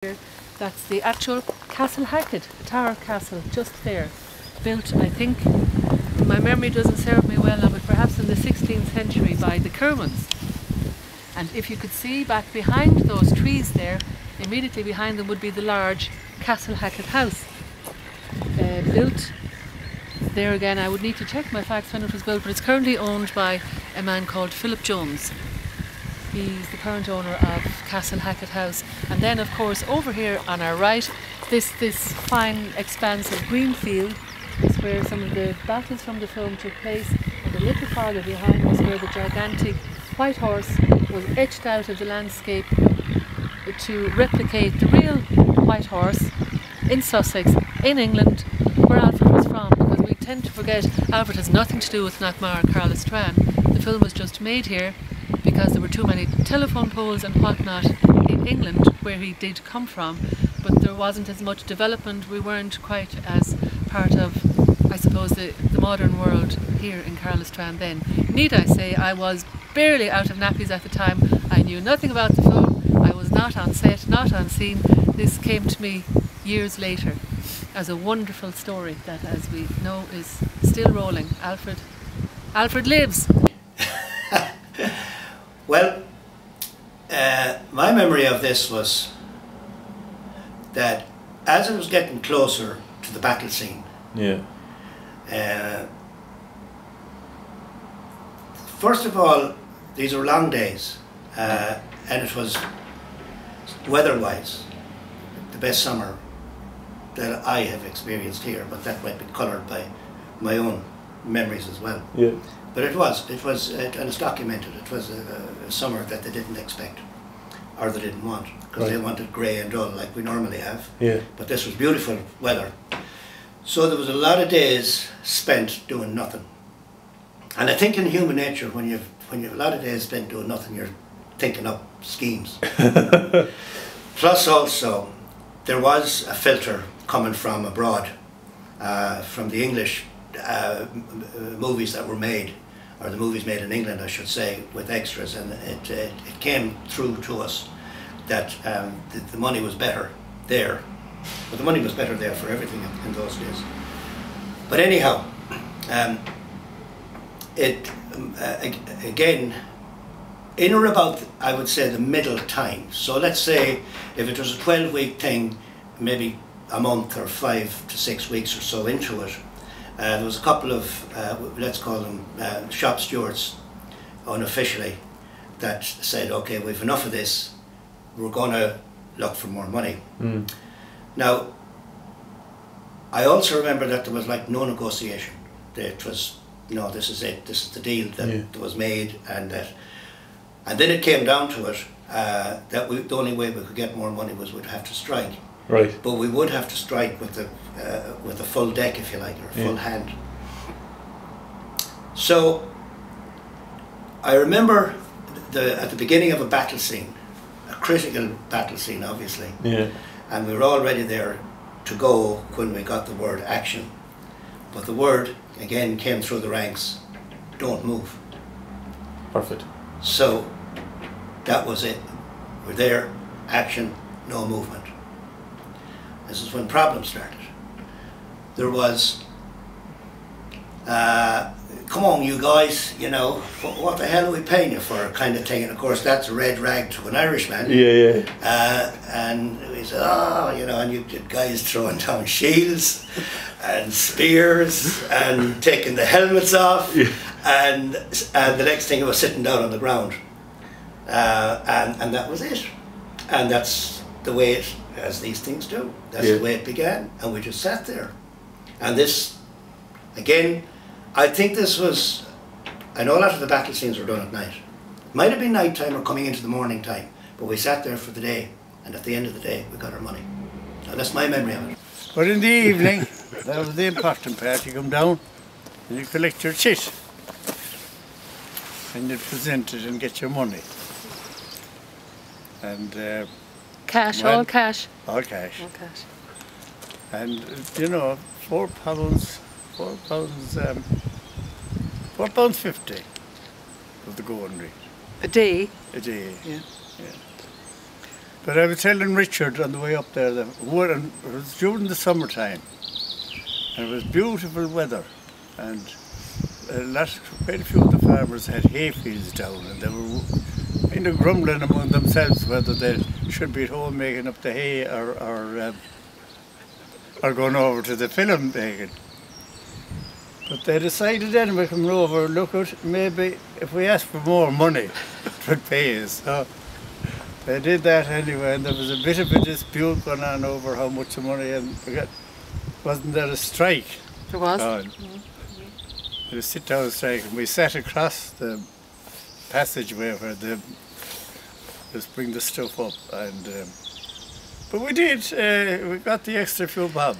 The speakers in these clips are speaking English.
here. That's the actual Castle Hackett, Tower Castle, just there. Built, I think, my memory doesn't serve me well now, but perhaps in the 16th century by the Kerwins. And if you could see back behind those trees there, immediately behind them would be the large Castle Hackett house. Built there again, I would need to check my facts when it was built, but it's currently owned by a man called Philip Jones. He's the current owner of Castle Hackett House. And then of course over here on our right, this fine expanse of green field is where some of the battles from the film took place, and a little farther behind was where the gigantic white horse was etched out of the landscape to replicate the real white horse in Sussex, in England, where Alfred was from, because we tend to forget Alfred has nothing to do with Knockmar and Carlisle. The film was just made here because there were too many telephone poles and whatnot in England where he did come from, but there wasn't as much development. We weren't quite as part of, I suppose, the modern world here in Carlisle then. Need I say, I was barely out of nappies at the time. I knew nothing about the film. I was not on set, not on scene. This came to me years later as a wonderful story that, as we know, is still rolling. Alfred lives. Well, my memory of this was that as it was getting closer to the battle scene, first of all, these were long days, and it was weather-wise the best summer that I have experienced here, but that might be coloured by my own memories as well. Yeah. But it was, and it's documented, it was a summer that they didn't expect, or they didn't want, because they wanted grey and dull like we normally have. Yeah. But this was beautiful weather. So there was a lot of days spent doing nothing. And I think in human nature, when you've a lot of days spent doing nothing, you're thinking up schemes. Plus also, there was a filter coming from abroad, from the English movies that were made, or the movies made in England I should say, with extras, and it came through to us that the money was better there, but the money was better there for everything in those days. But anyhow, again, in or about, I would say, the middle time. So let's say if it was a 12-week thing, maybe a month or 5 to 6 weeks or so into it, there was a couple of, let's call them shop stewards, unofficially, that said, okay, we've enough of this, we're going to look for more money. Now, I also remember that there was like no negotiation. It was, no, this is it, this is the deal that was made, and then it came down to it, that the only way we could get more money was we'd have to strike. Right. But we would have to strike with a full deck, if you like, or a full hand. So I remember at the beginning of a battle scene, a critical battle scene, obviously. Yeah. And we were all ready there to go when we got the word action. But the word again came through the ranks: don't move. Perfect. So that was it. We're there, action, no movement. This is when problems started. There was, come on you guys, you know, what the hell are we paying you for, kind of thing. And of course that's a red rag to an Irishman. Yeah, yeah. And we said, oh, you know, and you get guys throwing down shields and spears and taking the helmets off. Yeah. And the next thing it was sitting down on the ground. And that was it. And that's the way it, as these things do, that's the way it began, and we just sat there. And this, again, I think this was, I know a lot of the battle scenes were done at night. It might have been night time or coming into the morning time, but we sat there for the day, and at the end of the day we got our money. Now that's my memory of it. But in the evening, that was the important part. You come down and you collect your chit, and you present it and get your money. And cash, all cash. All cash. All cash. And you know, £4.50 was the going rate. A day? A day. Yeah. Yeah. But I was telling Richard on the way up there that it was during the summertime, and it was beautiful weather, and quite a few of the farmers had hay fields down, and they were kind of grumbling among themselves whether they should be at home making up the hay or going over to the film making. But they decided anyway, coming over, look at maybe if we ask for more money, it would pay us. So they did that anyway, and there was a bit of a dispute going on over how much money, and wasn't there a strike? There was. There was a sit-down strike, and we sat across the passageway where they just bring the stuff up, and but we did. We got the extra few bob.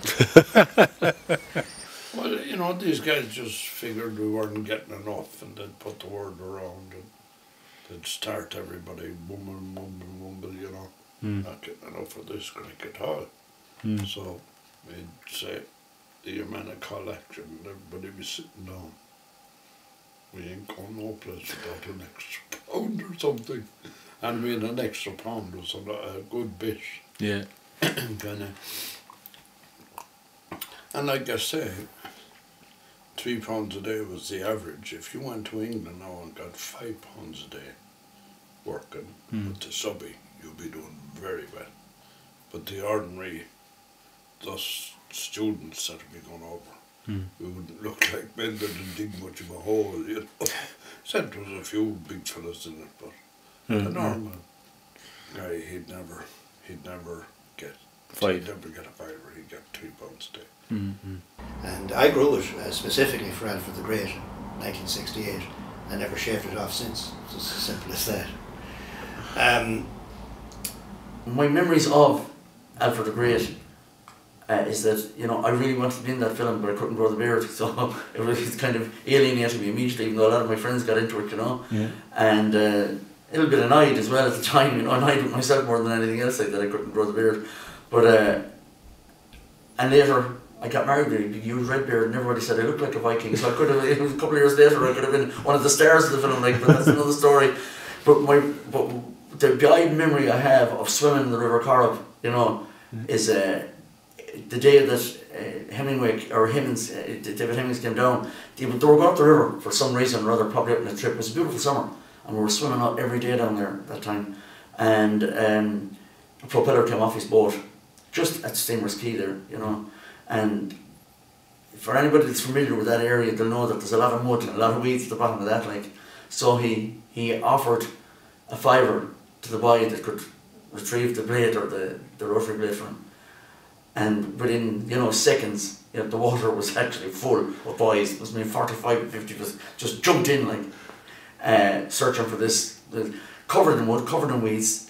Well, you know, these guys just figured we weren't getting enough, and they'd put the word around, and they'd start everybody mumble, you know, not getting enough of this crack at all. So we'd say, the men a collection, and everybody was sitting down. We ain't going no place without an extra pound or something. And I mean, an extra pound was a good bit. Yeah. Kinda. And like I say, £3 a day was the average. If you went to England now and got £5 a day working with the subby, you'd be doing very well. But the ordinary, thus students that would be going over, we wouldn't look like men that didn't dig much of a hole, you know. Except there was a few big fellas in it, but the normal guy, he'd never get Five. He'd never get a fiver, he'd get £3 a day. And I grew it specifically for Alfred the Great, 1968. I never shaved it off since. It's as simple as that. My memories of Alfred the Great is that, you know, I really wanted to be in that film, but I couldn't grow the beard, so it was kind of alienated me immediately, even though a lot of my friends got into it, you know. And a little bit annoyed as well at the time, you know, annoyed with myself more than anything else, like that I couldn't grow the beard. But and later I got married with a big huge red beard, and everybody said I looked like a Viking, so I could have, it was a couple of years later, I could have been one of the stars of the film, like, but that's another story. But the guide memory I have of swimming in the River Corrib, you know, is the day that David Hemmings came down. They were going up the river for some reason or other, probably out on a trip. It was a beautiful summer, and we were swimming out every day down there that time. And a propeller came off his boat, just at Steamer's Quay there, you know. And for anybody that's familiar with that area, they'll know that there's a lot of mud and a lot of weeds at the bottom of that, like. So he offered a fiver to the boy that could retrieve the blade or the rotary blade for him. And within, you know, seconds, you know, the water was actually full of boys. It was maybe 45 and 50 of us just jumped in, like, searching for this, covered in mud, covered in weeds.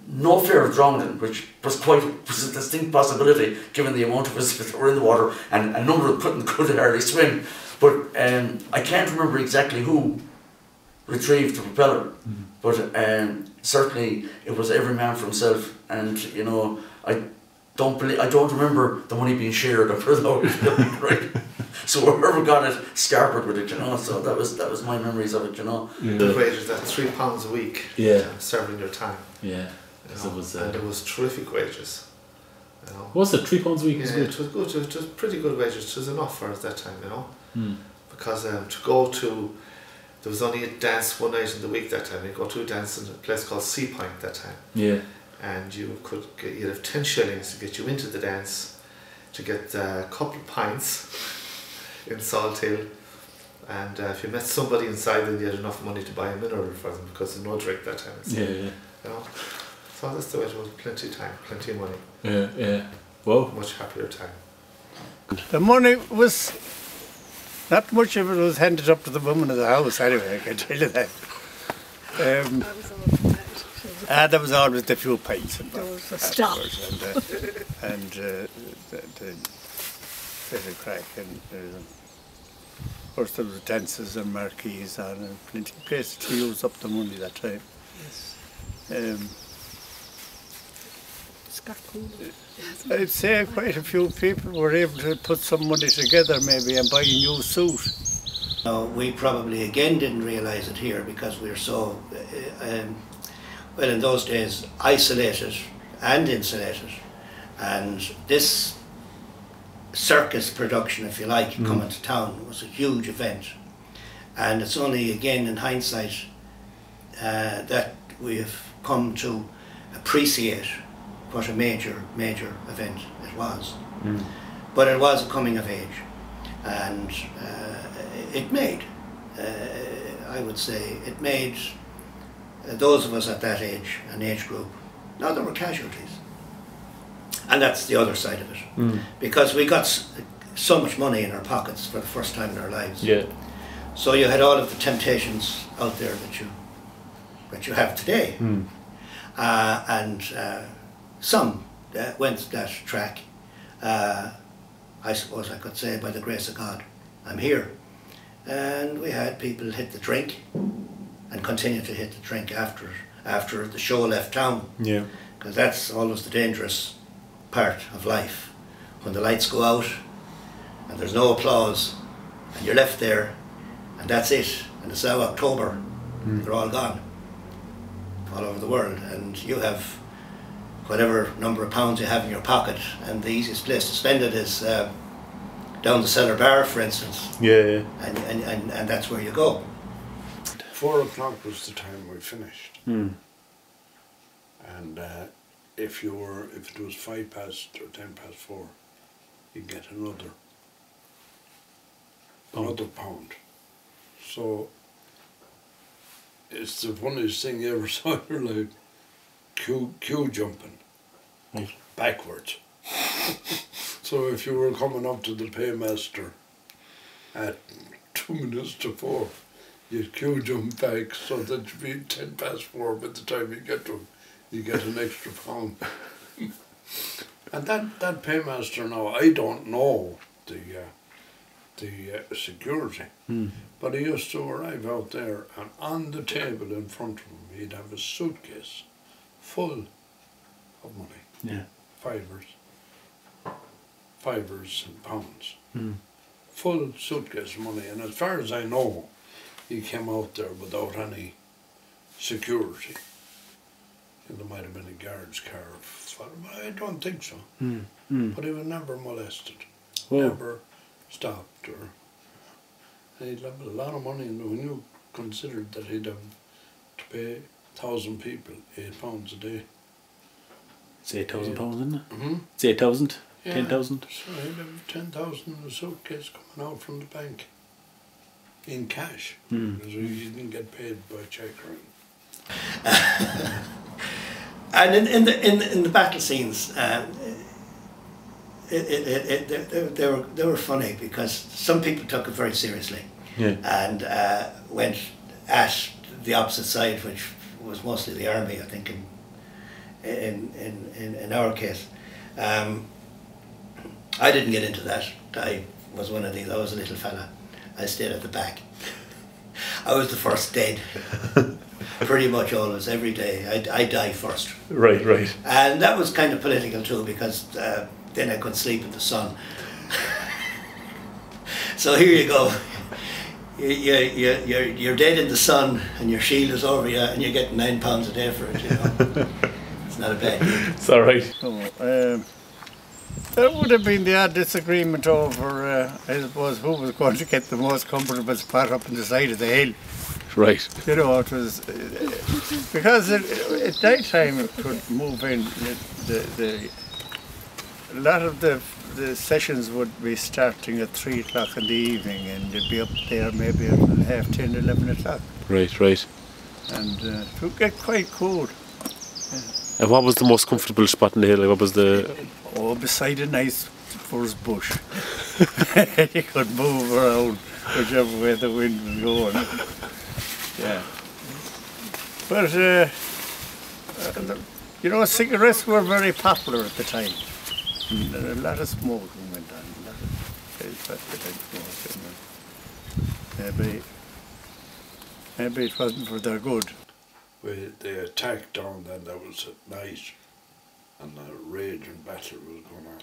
No fear of drowning, which was a distinct possibility given the amount of us that were in the water, and a number of couldn't hardly swim. But I can't remember exactly who retrieved the propeller, but certainly it was every man for himself. And, you know, I don't remember the money being shared or right. So whoever got it scarpered with it, you know. So that was my memories of it, you know. The wages at £3 a week. Serving your time. Yeah. You know, and it was terrific wages. You know. Was it £3 a week? Yeah, it was good. It was pretty good wages. It was enough for us that time, you know. Because to go to, there was only a dance one night in the week that time. You go to a dance in a place called Sea Point that time. Yeah. And you'd have 10 shillings to get you into the dance, to get a couple of pints in Salt Hill, and if you met somebody inside, then you had enough money to buy a mineral for them because there's no drink that time. So, you know, so that's the way it was. Plenty of time, plenty of money. Whoa. Much happier time. The money was, not much of it was handed up to the woman of the house anyway, I can tell you that. There was always the few pints and there was a stop. And the bit of crack, and of course there was dances and marquees on, and plenty of places to use up the money that time. I'd say quite a few people were able to put some money together maybe and buy a new suit. We probably again didn't realise it here because we're so well, in those days, isolated and insulated. And this circus production, if you like, coming to town was a huge event. And it's only again in hindsight that we have come to appreciate what a major event it was. But it was a coming of age, and it made, I would say, it made those of us at that age, an age group. Now there were casualties, and that's the other side of it, because we got so much money in our pockets for the first time in our lives. Yeah. So you had all of the temptations out there that you have today, and some went that track. I suppose I could say, by the grace of God, I'm here. And we had people hit the drink and continue to hit the drink after the show left town. Yeah. Because that's always the dangerous part of life. When the lights go out and there's no applause and you're left there and that's it. And it's now October. They're all gone. All over the world. And you have whatever number of pounds you have in your pocket, and the easiest place to spend it is down the cellar bar, for instance. Yeah. And that's where you go. 4 o'clock was the time we finished. And if it was 5 past or 10 past 4, you get another pound. So it's the funniest thing you ever saw in your life. Queue jumping backwards. So if you were coming up to the paymaster at 2 minutes to 4, you'd queue jump back so that you'd be 10 past 4 by the time you get to him, you get an extra pound. And that paymaster now, I don't know the security, but he used to arrive out there, and on the table in front of him he'd have a suitcase full of money. Yeah. Fivers and pounds. Full suitcase of money, and as far as I know, he came out there without any security. And there might have been a guard's car, but I don't think so. But he was never molested, never stopped, or he'd have a lot of money, and when you considered that he'd have to pay 1,000 people £8 a day. It's £8,000, isn't it? It's 8,000? Yeah. 10,000? So he'd have 10,000 in a suitcase coming out from the bank in cash, because he didn't get paid by cheque or anything. And in the battle scenes, they were funny, because some people took it very seriously, and went at the opposite side, which was mostly the army, I think, in our case. I didn't get into that. I was one of these. I was a little fella. I stayed at the back. I was the first dead. Pretty much always, every day. I die first. Right. And that was kind of political too, because then I could sleep in the sun. So here you go. You're dead in the sun, and your shield is over you, and you're getting £9 a day for it. You know, it's not a bad deal. It's all right. So, there would have been the odd disagreement over, I suppose, who was going to get the most comfortable spot up on the side of the hill. Right. You know, it was because at night time it could move in. A lot of the sessions would be starting at 3 o'clock in the evening, and they'd be up there maybe at 10:30, 11 o'clock. Right. And it would get quite cold. And what was the most comfortable spot in the hill? What was the... Oh, beside a nice furze bush. You could move around whichever way the wind was going. Yeah. But, you know, cigarettes were very popular at the time. And a lot of smoking went on. A lot of places that they smoking. Maybe it wasn't for their good. They attacked down then, that was at night, and the rage and battle was going on.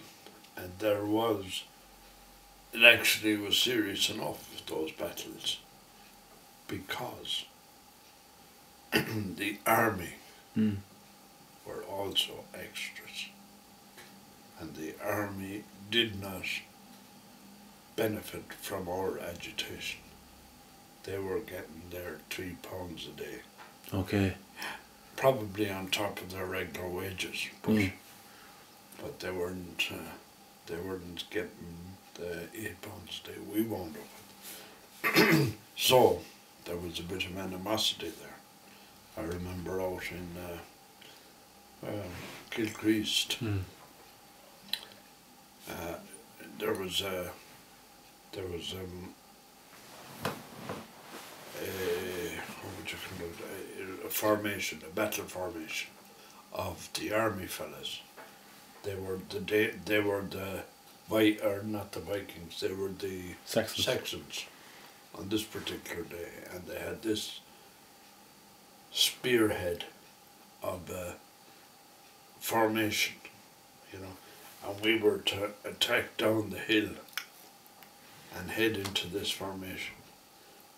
And it actually was serious enough, those battles, because the army were also extras. And the army did not benefit from our agitation. They were getting their £3 a day. Okay. Probably on top of their regular wages, but they weren't getting the £8 a day we wound up with. So there was a bit of animosity there. I remember out in Kilcreast, there was a formation, a battle formation of the army fellas. They were not the Vikings, they were the Saxons on this particular day, and they had this spearhead of formation, you know, and we were to attack down the hill and head into this formation.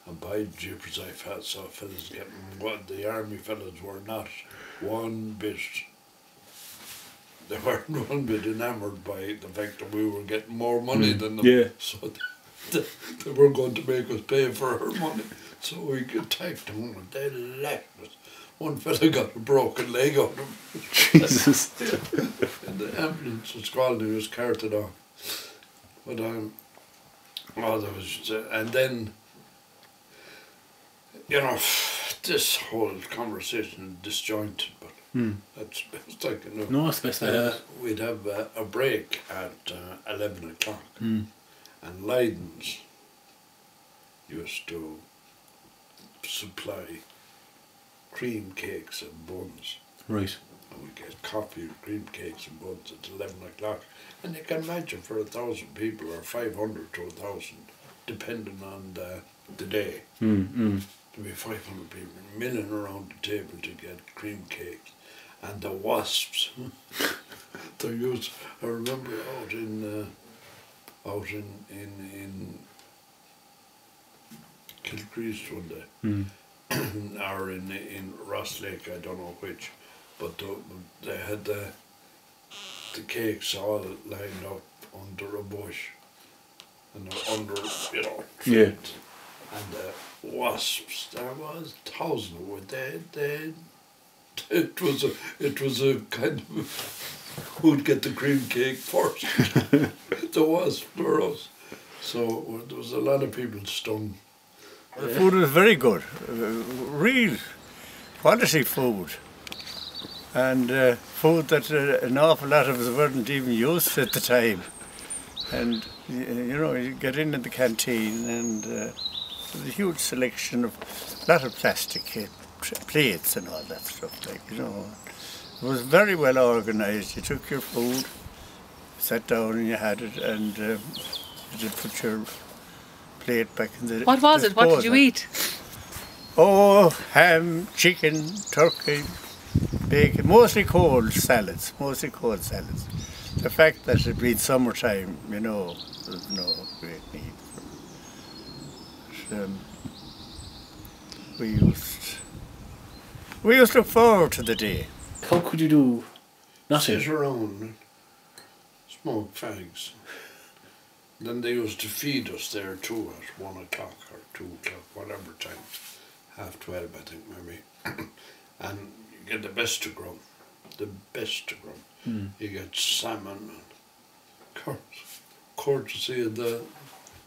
And by jeepers, I saw fellas getting what the army fellas were not one bit. They weren't one bit enamoured by the fact that we were getting more money than them. Yeah. So they were going to make us pay for our money. So we attacked them and they laughed us. One fella got a broken leg out of him. Jesus. And the ambulance was called and he was carted off. But there was, and then, you know, this whole conversation is disjointed, but that's best I can do. No, it's best I have. We'd have a break at 11 o'clock, and Leydens used to supply cream cakes and buns. Right. And we get coffee, cream cakes and buns at 11 o'clock. And you can imagine for 1,000 people or 500 to 1,000, depending on the day. To be 500 people milling around the table to get cream cakes. And the wasps. They used, I remember out in Kilcreast one day, or in Ross Lake, I don't know which, but they had the cakes all lined up under a bush, and under, you know, yeah. And the wasps, there was thousands of them. It was a kind of who'd get the cream cake first. The wasps were us. So there was a lot of people stung. The food was very good, real quality food, and food that an awful lot of us weren't even used to at the time. And you know, you get in the canteen, and there's a huge selection of a lot of plastic plates and all that stuff. Like, you know, it was very well organised. You took your food, sat down, and you had it, and you did put your plate back in the. What was it? What did you eat? Oh, ham, chicken, turkey, bacon, mostly cold salads. The fact that it being summertime, you know, there's no great need for it. We used to look forward to the day. How could you do nothing? Sit around and smoke fags. Then they used to feed us there too at 1 o'clock or 2 o'clock, whatever time, 12:30 I think maybe. And you get the best of grub. You get salmon and courtesy of the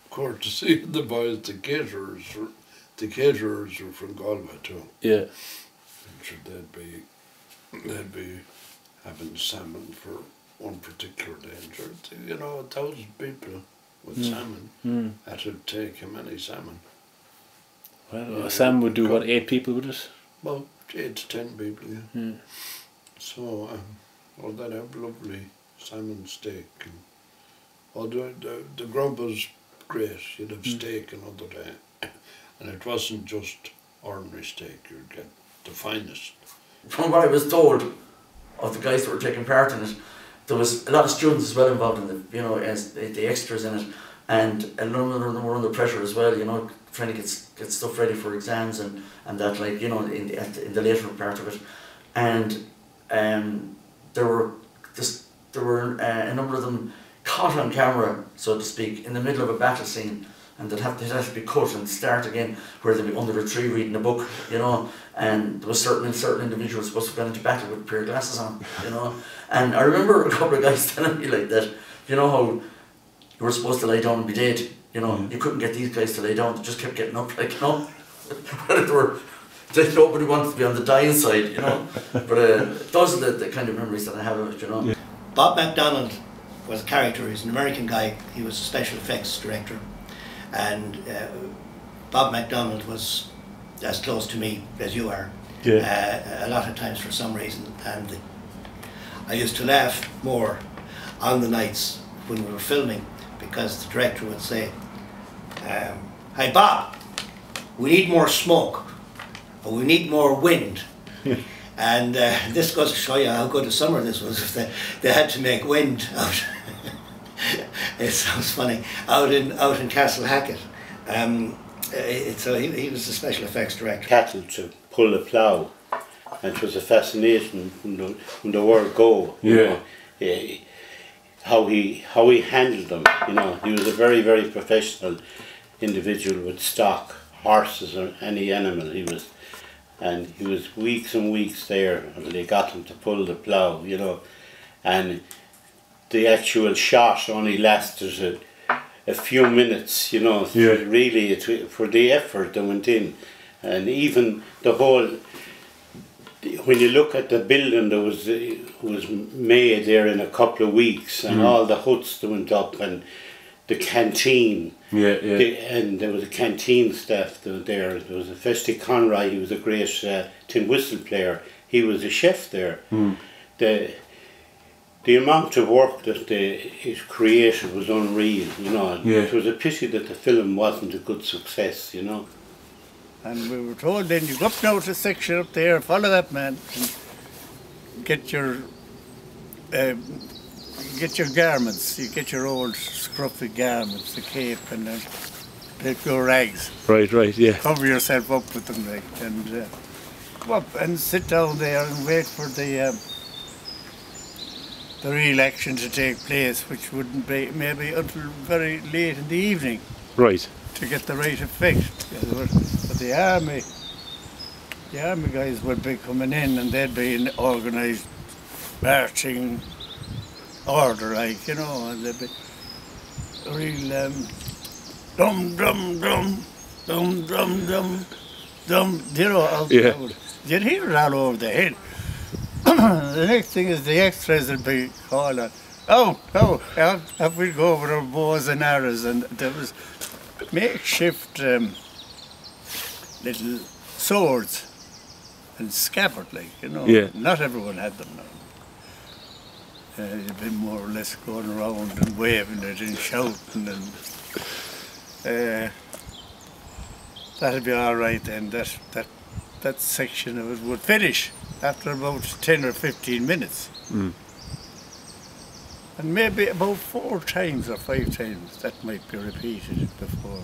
boys, the caterers were from Galway too. Yeah. And they'd be having salmon for one particular day. And you know, 1,000 people with salmon. That would take him any salmon. Well, a salmon would do what, 8 people with it? About 8 to 10 people, yeah. So, they'd have lovely salmon steak. And, the grub was great. You'd have steak another day. And it wasn't just ordinary steak, you'd get the finest. From what I was told of the guys that were taking part in it, there was a lot of students as well involved in the, you know, as the extras in it, and a lot of them were under pressure as well, you know, trying to get stuff ready for exams and that, like, you know, in the later part of it. and there were a number of them caught on camera, so to speak, in the middle of a battle scene, and they'd have to be cut and start again, where they'd be under a tree reading a book, you know, and there was certain individuals supposed to go into battle with a pair of glasses on, you know. And I remember a couple of guys telling me like that, you know how you were supposed to lay down and be dead, you know, you couldn't get these guys to lay down, they just kept getting up, like, you know. Nobody wanted to be on the dying side, you know. But those are the kind of memories that I have of it, you know. Yeah. Bob MacDonald was a character. He's an American guy. He was a special effects director, and Bob MacDonald was as close to me as you are. Yeah. A lot of times for some reason, and I used to laugh more on the nights when we were filming, because the director would say, "Hey Bob, we need more smoke, or we need more wind." And this goes to show you how good a summer this was. If they had to make wind out, it sounds funny, out in Castle Hackett. So he was the special effects director. Cattle to pull a plough, and it was a fascination from the word go. You know, how he handled them. You know, he was a very, very professional individual with stock, horses or any animal. He was weeks and weeks there until they got him to pull the plough, you know, and the actual shot only lasted a few minutes, you know. Really, for the effort that went in, and even the whole, when you look at the building that was made there in a couple of weeks, and all the huts that went up, and the canteen, and there was a canteen staff there. There was a Festy Conroy. He was a great tin whistle player. He was a chef there. The amount of work that it created was unreal. You know, it was a pity that the film wasn't a good success. You know. And we were told then, you go up now to the section up there, follow that man, and get your garments. You get your old scruffy garments, the cape, and then take your rags. Right, yeah. Cover yourself up with them, like, and go up and sit down there and wait for the real action to take place, which wouldn't be maybe until very late in the evening. Right. To get the right effect. But the army guys would be coming in, and they'd be in organised marching order, like, you know, and they'd be real dum dum dum dum dum dum dum, you know. You'd hear it all over the head. The next thing is the extras will be calling, oh, have we go over our bows and arrows, and there was makeshift little swords and scabbard, like, you know. Not everyone had them now. You've been more or less going around and waving it and shouting, and that'd be all right then. That section of it would finish after about 10 or 15 minutes. And maybe about 4 times or 5 times that might be repeated before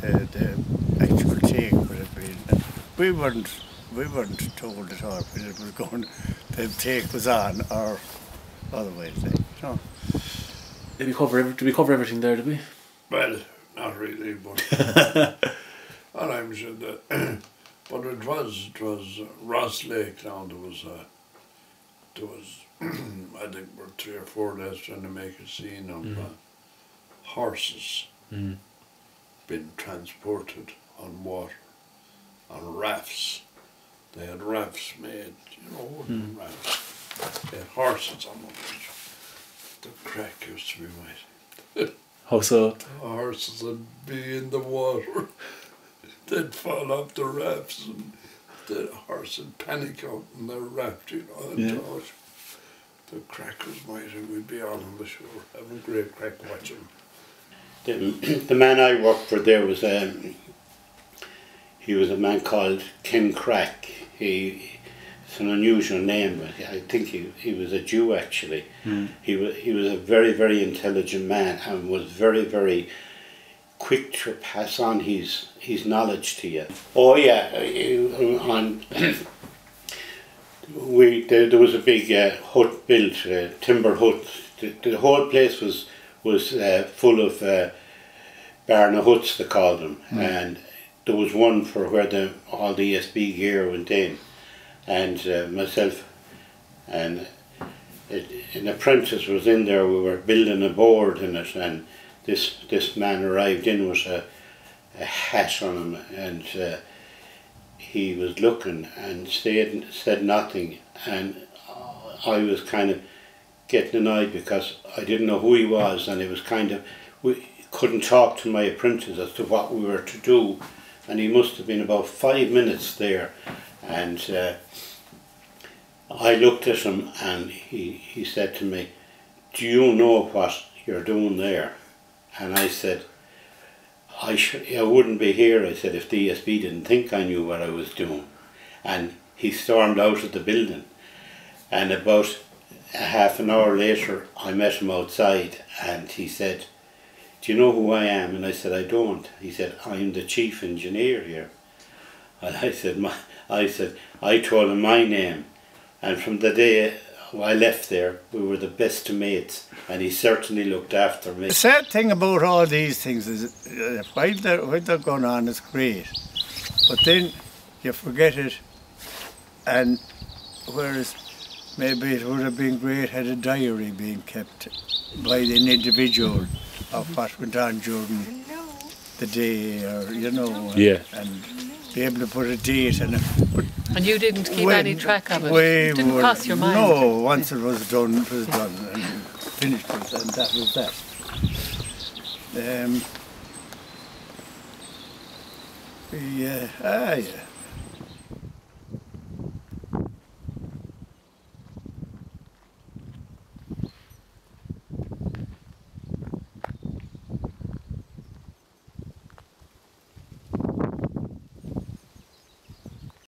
the actual take would have been. And we weren't told at all when it was going, the take was on or otherwise, like, you know. Did we cover everything there, did we? Well, not really, but and I'm sure that but it was Ross Lake now. There was I think we're 3 or 4 days trying to make a scene of horses being transported on water, on rafts. They had rafts made, you know, wooden rafts. They had horses on them. The crack used to be made. How so? The horses would be in the water. They'd fall off the rafts, and the horse would panic out in their raft, you know. And the crack was mighty. We'd be on the shore having great crack watching. The man I worked for there was he was a man called Ken Crack. It's an unusual name, but I think he was a Jew actually. He was a very, very intelligent man, and was very, very quick to pass on his knowledge to you. Oh yeah, There was a big hut built, timber hut. The whole place was full of barna huts, they called them, and there was one for where all the ESB gear went in, and myself and an apprentice was in there. We were building a board in it, and this man arrived in with a hat on him, and he was looking and said nothing, and I was kind of getting annoyed because I didn't know who he was, and it was kind of, we couldn't talk to my apprentice as to what we were to do, and he must have been about 5 minutes there, and I looked at him, and he said to me, "Do you know what you're doing there?" And I said, I wouldn't be here, I said, if the ESB didn't think I knew what I was doing. And he stormed out of the building, and about a half an hour later I met him outside, and he said, "Do you know who I am?" And I said, "I don't." He said, "I'm the chief engineer here." And I said, I told him my name, and from the day I left there, we were the best of mates, and he certainly looked after me. The sad thing about all these things is while they're going on, it's great, but then you forget it, and whereas maybe it would have been great had a diary being kept by an individual of what went on during the day, or and be able to put a date and and you didn't keep any track of it? It didn't cross your mind? No, once it was done, it was done, and finished it, and that was that. Yeah.